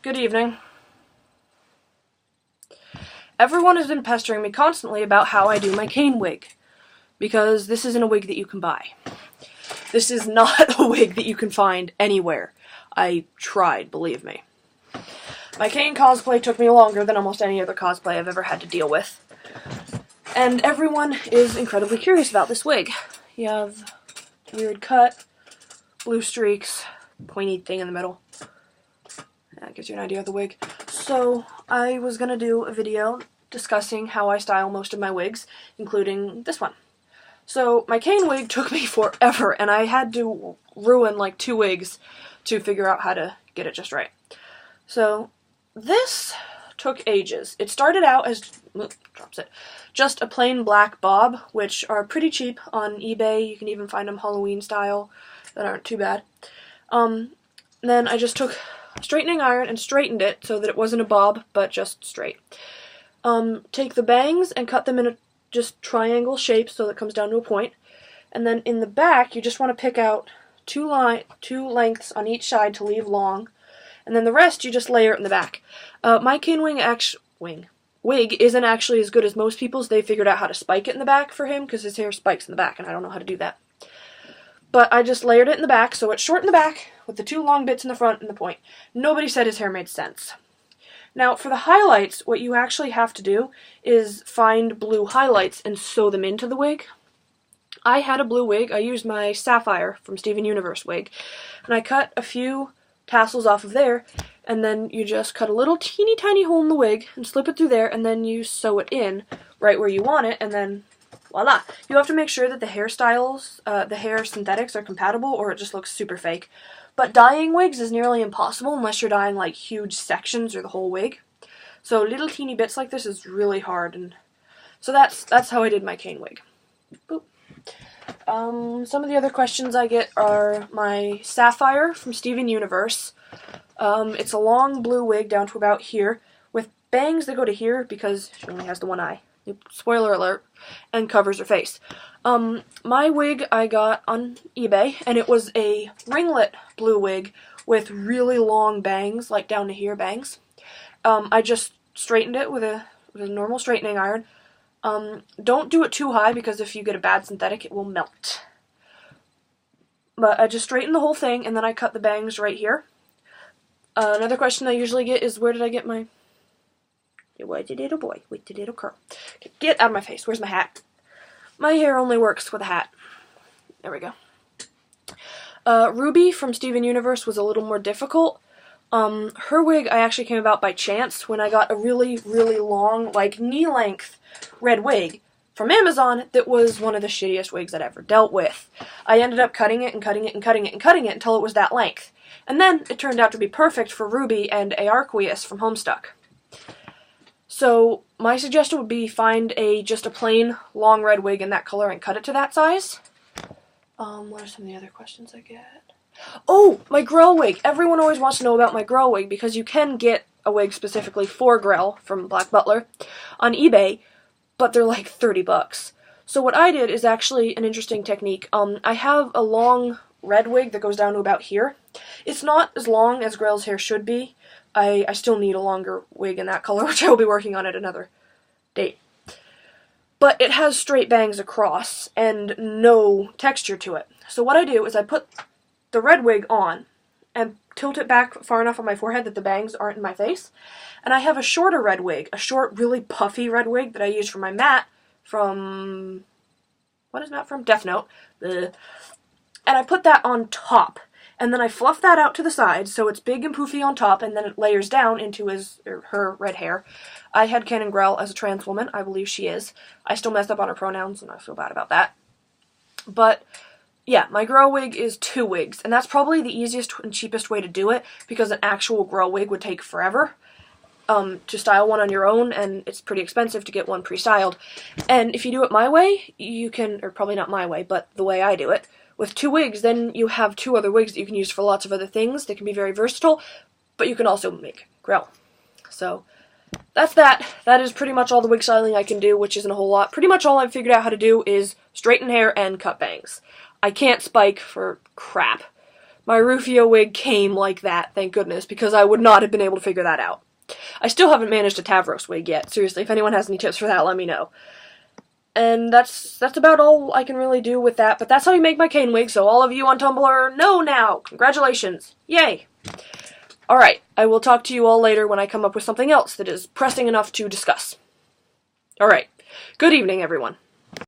Good evening. Everyone has been pestering me constantly about how I do my Cain wig, because this isn't a wig that you can buy. This is not a wig that you can find anywhere. I tried, believe me. My Cain cosplay took me longer than almost any other cosplay I've ever had to deal with. And everyone is incredibly curious about this wig. You have weird cut, blue streaks, pointy thing in the middle. That gives you an idea of the wig. So, I was gonna do a video discussing how I style most of my wigs, including this one. So, my Cain wig took me forever, and I had to ruin like 2 wigs to figure out how to get it just right. So, this took ages. It started out as, just a plain black bob, which are pretty cheap on eBay. You can even find them Halloween style that aren't too bad. Then I just took a straightening iron and straightened it so that it wasn't a bob, but just straight. Take the bangs and cut them in a just triangle shape so that it comes down to a point. And then in the back, you just want to pick out two lengths on each side to leave long. And then the rest, you just layer it in the back. My Cain wig isn't actually as good as most people's. They figured out how to spike it in the back for him, because his hair spikes in the back, and I don't know how to do that. But I just layered it in the back, so it's short in the back, with the 2 long bits in the front and the point. Nobody said his hair made sense. Now, for the highlights, what you actually have to do is find blue highlights and sew them into the wig. I had a blue wig. I used my Sapphire from Steven Universe wig, and I cut a few tassels off of there, and then you just cut a little teeny tiny hole in the wig and slip it through there, and then you sew it in right where you want it, and then voila. You have to make sure that the hairstyles, the hair synthetics are compatible, or it just looks super fake. But dyeing wigs is nearly impossible unless you're dyeing like huge sections or the whole wig. So little teeny bits like this is really hard, and so that's how I did my Cain wig. Boop. Some of the other questions I get are my Sapphire from Steven Universe. It's a long blue wig down to about here, with bangs that go to here because she only has the one eye. Spoiler alert, and covers her face. My wig I got on eBay, and it was a ringlet blue wig with really long bangs, like down to here bangs. I just straightened it with a normal straightening iron. Don't do it too high, because if you get a bad synthetic, it will melt. But I just straightened the whole thing, and then I cut the bangs right here. Another question I usually get is, where did I get my... Why did it, boy? Wait, did it curl? Get out of my face. Where's my hat? My hair only works with a hat. There we go. Ruby from Steven Universe was a little more difficult. Her wig I actually came about by chance when I got a really, really long, like knee-length red wig from Amazon that was one of the shittiest wigs I'd ever dealt with. I ended up cutting it and cutting it and cutting it and cutting it until it was that length. And then it turned out to be perfect for Ruby and Aarqueus from Homestuck. So my suggestion would be find just a plain long red wig in that color and cut it to that size. What are some of the other questions I get? Oh, my Grell wig. Everyone always wants to know about my Grell wig, because you can get a wig specifically for Grell from Black Butler on eBay, but they're like 30 bucks. So what I did is actually an interesting technique. I have a long red wig that goes down to about here. It's not as long as Grell's hair should be. I still need a longer wig in that color, which I will be working on at another date. But it has straight bangs across and no texture to it. So what I do is I put the red wig on and tilt it back far enough on my forehead that the bangs aren't in my face. And I have a shorter red wig, a short, really puffy red wig that I use for my mat from... What is Matt from? Death Note. And I put that on top. And then I fluff that out to the side so it's big and poofy on top, and then it layers down into her red hair. I had Canon Grell as a trans woman. I believe she is. I still messed up on her pronouns, and I feel bad about that. But yeah, my Grell wig is 2 wigs, and that's probably the easiest and cheapest way to do it, because an actual Grell wig would take forever to style one on your own, and it's pretty expensive to get one pre-styled. And if you do it my way, you can, or probably not my way, but the way I do it, with 2 wigs, then you have 2 other wigs that you can use for lots of other things. They can be very versatile, but you can also make Grell. So that's that. That is pretty much all the wig styling I can do, which isn't a whole lot. Pretty much all I've figured out how to do is straighten hair and cut bangs. I can't spike for crap, My Rufio wig came like that, thank goodness, because I would not have been able to figure that out. I still haven't managed a Tavros wig yet. Seriously, if anyone has any tips for that, let me know. And that's about all I can really do with that, but that's how you make my Cain wig, so all of you on Tumblr know now. Congratulations. Yay. Alright, I will talk to you all later when I come up with something else that is pressing enough to discuss. Alright, good evening, everyone.